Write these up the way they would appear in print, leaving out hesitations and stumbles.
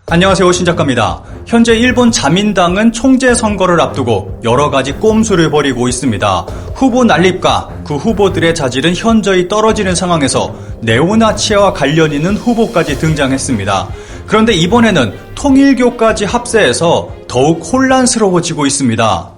안녕하세요, 신작가입니다. 현재 일본 자민당은 총재 선거를 앞두고 여러 가지 꼼수를 벌이고 있습니다. 후보 난립과 그 후보들의 자질은 현저히 떨어지는 상황에서 네오나치와 관련 있는 후보까지 등장했습니다. 그런데 이번에는 통일교까지 합세해서 더욱 혼란스러워지고 있습니다.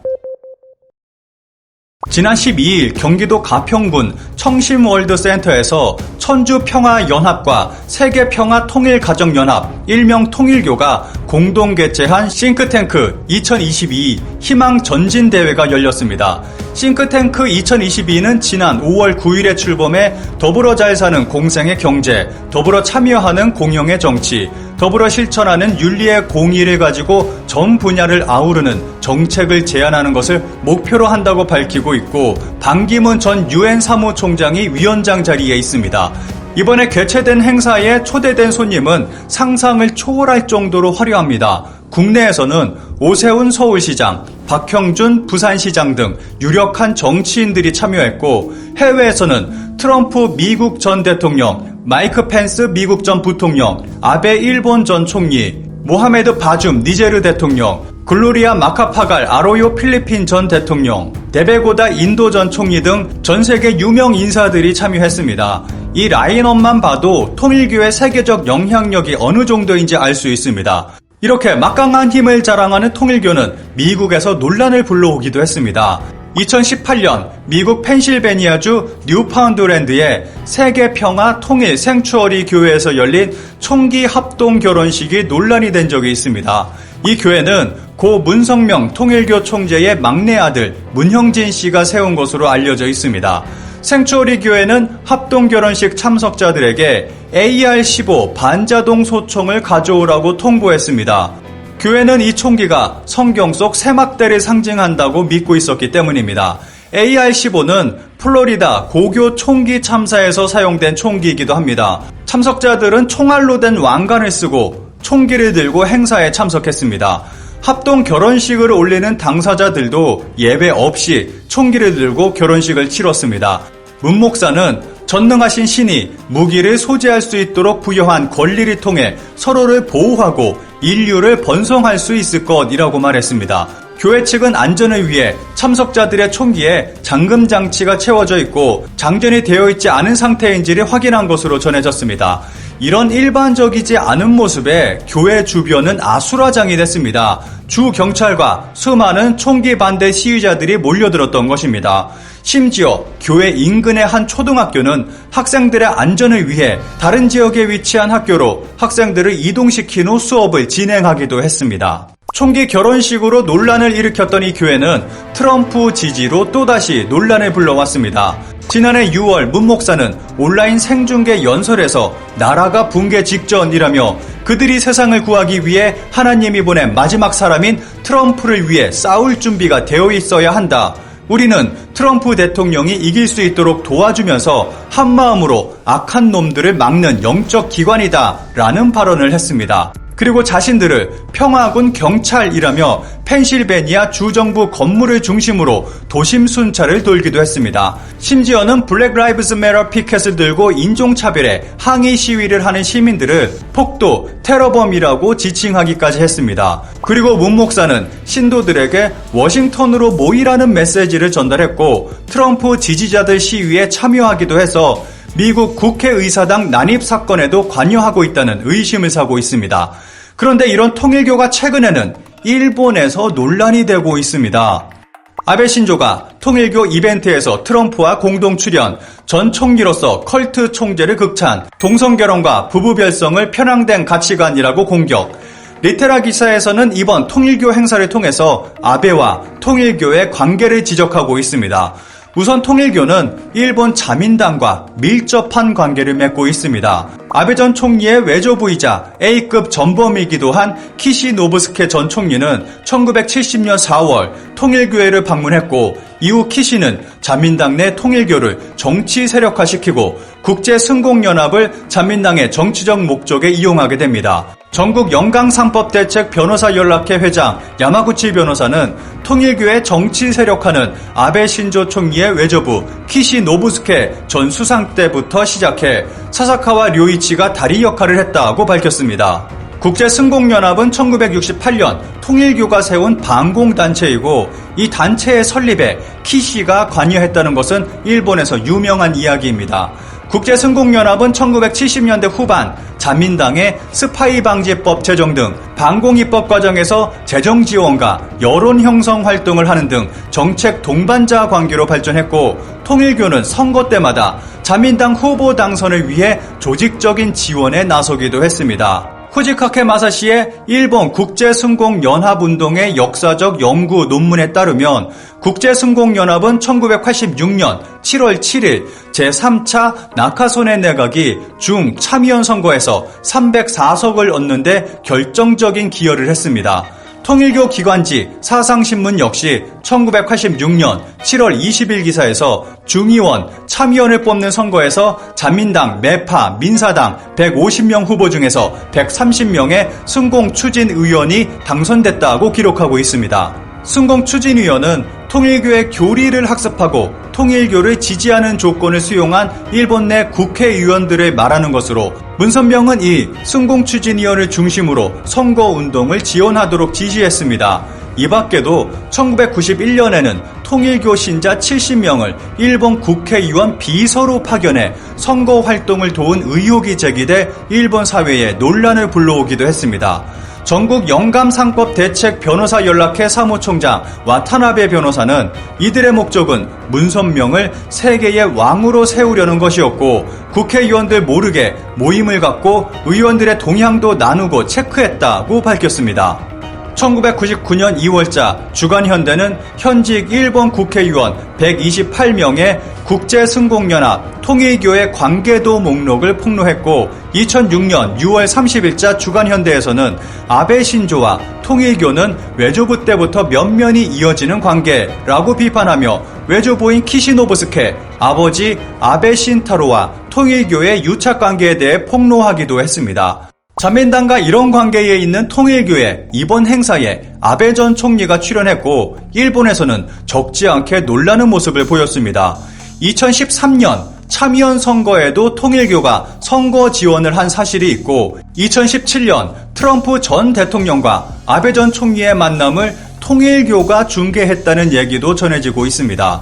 지난 12일 경기도 가평군 청심월드센터에서 천주평화연합과 세계평화통일가정연합 일명 통일교가 공동 개최한 싱크탱크 2022 희망전진대회가 열렸습니다. 싱크탱크 2022는 지난 5월 9일에 출범해 더불어 잘 사는 공생의 경제, 더불어 참여하는 공영의 정치, 더불어 실천하는 윤리의 공의를 가지고 전 분야를 아우르는 정책을 제안하는 것을 목표로 한다고 밝히고 있고, 반기문 전 유엔 사무총장이 위원장 자리에 있습니다. 이번에 개최된 행사에 초대된 손님은 상상을 초월할 정도로 화려합니다. 국내에서는 오세훈 서울시장, 박형준 부산시장 등 유력한 정치인들이 참여했고, 해외에서는 트럼프 미국 전 대통령, 마이크 펜스 미국 전 부통령, 아베 일본 전 총리, 모하메드 바줌 니제르 대통령, 글로리아 마카파갈 아로요 필리핀 전 대통령, 데베고다 인도 전 총리 등 전 세계 유명 인사들이 참여했습니다. 이 라인업만 봐도 통일교의 세계적 영향력이 어느 정도인지 알 수 있습니다. 이렇게 막강한 힘을 자랑하는 통일교는 미국에서 논란을 불러오기도 했습니다. 2018년 미국 펜실베니아주 뉴파운드랜드의 세계평화 통일 생추어리 교회에서 열린 총기 합동 결혼식이 논란이 된 적이 있습니다. 이 교회는 고 문성명 통일교 총재의 막내 아들 문형진 씨가 세운 것으로 알려져 있습니다. 생추어리 교회는 합동 결혼식 참석자들에게 AR-15 반자동 소총을 가져오라고 통보했습니다. 교회는 이 총기가 성경 속 세막대를 상징한다고 믿고 있었기 때문입니다. AR-15는 플로리다 고교 총기 참사에서 사용된 총기이기도 합니다. 참석자들은 총알로 된 왕관을 쓰고 총기를 들고 행사에 참석했습니다. 합동 결혼식을 올리는 당사자들도 예배 없이 총기를 들고 결혼식을 치렀습니다. 문 목사는 전능하신 신이 무기를 소지할 수 있도록 부여한 권리를 통해 서로를 보호하고 인류를 번성할 수 있을 것이라고 말했습니다. 교회 측은 안전을 위해 참석자들의 총기에 잠금 장치가 채워져 있고 장전이 되어 있지 않은 상태인지를 확인한 것으로 전해졌습니다. 이런 일반적이지 않은 모습에 교회 주변은 아수라장이 됐습니다. 주 경찰과 수많은 총기 반대 시위자들이 몰려들었던 것입니다. 심지어 교회 인근의 한 초등학교는 학생들의 안전을 위해 다른 지역에 위치한 학교로 학생들을 이동시킨 후 수업을 진행하기도 했습니다. 총기 결혼식으로 논란을 일으켰던 이 교회는 트럼프 지지로 또다시 논란을 불러왔습니다. 지난해 6월 문 목사는 온라인 생중계 연설에서 나라가 붕괴 직전이라며 그들이 세상을 구하기 위해 하나님이 보낸 마지막 사람인 트럼프를 위해 싸울 준비가 되어 있어야 한다. 우리는 트럼프 대통령이 이길 수 있도록 도와주면서 한마음으로 악한 놈들을 막는 영적 기관이다 라는 발언을 했습니다. 그리고 자신들을 평화군 경찰이라며 펜실베니아 주정부 건물을 중심으로 도심 순찰을 돌기도 했습니다. 심지어는 블랙 라이브즈 매터 피켓을 들고 인종차별에 항의 시위를 하는 시민들을 폭도 테러범이라고 지칭하기까지 했습니다. 그리고 문 목사는 신도들에게 워싱턴으로 모이라는 메시지를 전달했고 트럼프 지지자들 시위에 참여하기도 해서 미국 국회의사당 난입 사건에도 관여하고 있다는 의심을 사고 있습니다. 그런데 이런 통일교가 최근에는 일본에서 논란이 되고 있습니다. 아베 신조가 통일교 이벤트에서 트럼프와 공동 출연, 전 총리로서 컬트 총재를 극찬, 동성결혼과 부부별성을 편향된 가치관이라고 공격. 리테라 기사에서는 이번 통일교 행사를 통해서 아베와 통일교의 관계를 지적하고 있습니다. 우선 통일교는 일본 자민당과 밀접한 관계를 맺고 있습니다. 아베 전 총리의 외조부이자 A급 전범이기도 한 키시 노부스케 전 총리는 1970년 4월 통일교회를 방문했고, 이후 키시는 자민당 내 통일교를 정치 세력화시키고 국제승공연합을 자민당의 정치적 목적에 이용하게 됩니다. 전국 영광상법대책 변호사연락회 회장 야마구치 변호사는 통일교의 정치 세력화는 아베 신조 총리의 외조부 키시 노부스케 전 수상 때부터 시작해 사사카와 료이치가 다리 역할을 했다고 밝혔습니다. 국제승공연합은 1968년 통일교가 세운 반공단체이고 이 단체의 설립에 키시가 관여했다는 것은 일본에서 유명한 이야기입니다. 국제승공연합은 1970년대 후반 자민당의 스파이 방지법 제정 등 반공 입법 과정에서 재정 지원과 여론 형성 활동을 하는 등 정책 동반자 관계로 발전했고, 통일교는 선거 때마다 자민당 후보 당선을 위해 조직적인 지원에 나서기도 했습니다. 후지카케 마사시의 일본 국제승공연합운동의 역사적 연구 논문에 따르면 국제승공연합은 1986년 7월 7일 제3차 나카소네 내각이 중참의원 선거에서 304석을 얻는 데 결정적인 기여를 했습니다. 통일교 기관지 사상신문 역시 1986년 7월 20일 기사에서 중의원, 참의원을 뽑는 선거에서 자민당, 매파, 민사당 150명 후보 중에서 130명의 승공추진의원이 당선됐다고 기록하고 있습니다. 승공추진의원은 통일교의 교리를 학습하고 통일교를 지지하는 조건을 수용한 일본 내 국회의원들을 말하는 것으로, 문선명은 이 승공추진위원을 중심으로 선거운동을 지원하도록 지시했습니다. 이 밖에도 1991년에는 통일교 신자 70명을 일본 국회의원 비서로 파견해 선거활동을 도운 의혹이 제기돼 일본 사회에 논란을 불러오기도 했습니다. 전국 영감상법 대책 변호사 연락회 사무총장 와타나베 변호사는 이들의 목적은 문선명을 세계의 왕으로 세우려는 것이었고, 국회의원들 모르게 모임을 갖고 의원들의 동향도 나누고 체크했다고 밝혔습니다. 1999년 2월자 주간현대는 현직 일본 국회의원 128명의 국제승공연합 통일교의 관계도 목록을 폭로했고, 2006년 6월 30일자 주간현대에서는 아베 신조와 통일교는 외조부 때부터 면면이 이어지는 관계라고 비판하며 외조부인 키시노부스케, 아버지 아베 신타로와 통일교의 유착관계에 대해 폭로하기도 했습니다. 자민당과 이런 관계에 있는 통일교의 이번 행사에 아베 전 총리가 출연했고, 일본에서는 적지 않게 놀라는 모습을 보였습니다. 2013년 참의원 선거에도 통일교가 선거 지원을 한 사실이 있고, 2017년 트럼프 전 대통령과 아베 전 총리의 만남을 통일교가 중계했다는 얘기도 전해지고 있습니다.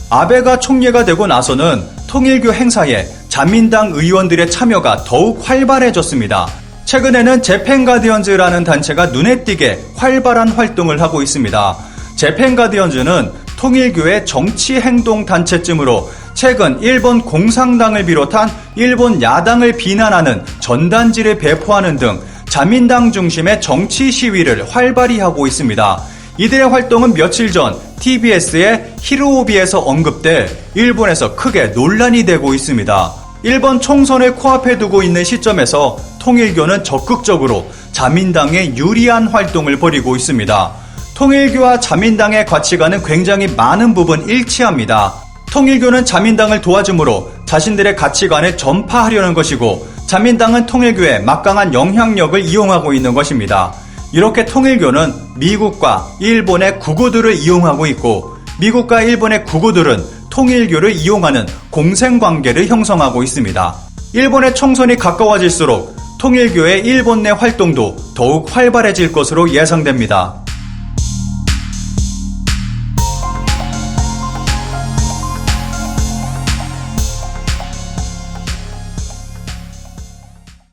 아베가 총리가 되고 나서는 통일교 행사에 자민당 의원들의 참여가 더욱 활발해졌습니다. 최근에는 재팬가디언즈라는 단체가 눈에 띄게 활발한 활동을 하고 있습니다. 재팬가디언즈는 통일교의 정치행동단체쯤으로 최근 일본 공산당을 비롯한 일본 야당을 비난하는 전단지를 배포하는 등 자민당 중심의 정치 시위를 활발히 하고 있습니다. 이들의 활동은 며칠 전 TBS의 히로오비에서 언급돼 일본에서 크게 논란이 되고 있습니다. 일본 총선을 코앞에 두고 있는 시점에서 통일교는 적극적으로 자민당에 유리한 활동을 벌이고 있습니다. 통일교와 자민당의 가치관은 굉장히 많은 부분 일치합니다. 통일교는 자민당을 도와줌으로 자신들의 가치관을 전파하려는 것이고, 자민당은 통일교의 막강한 영향력을 이용하고 있는 것입니다. 이렇게 통일교는 미국과 일본의 구구들을 이용하고 있고, 미국과 일본의 구구들은 통일교를 이용하는 공생관계를 형성하고 있습니다. 일본의 총선이 가까워질수록 통일교의 일본 내 활동도 더욱 활발해질 것으로 예상됩니다.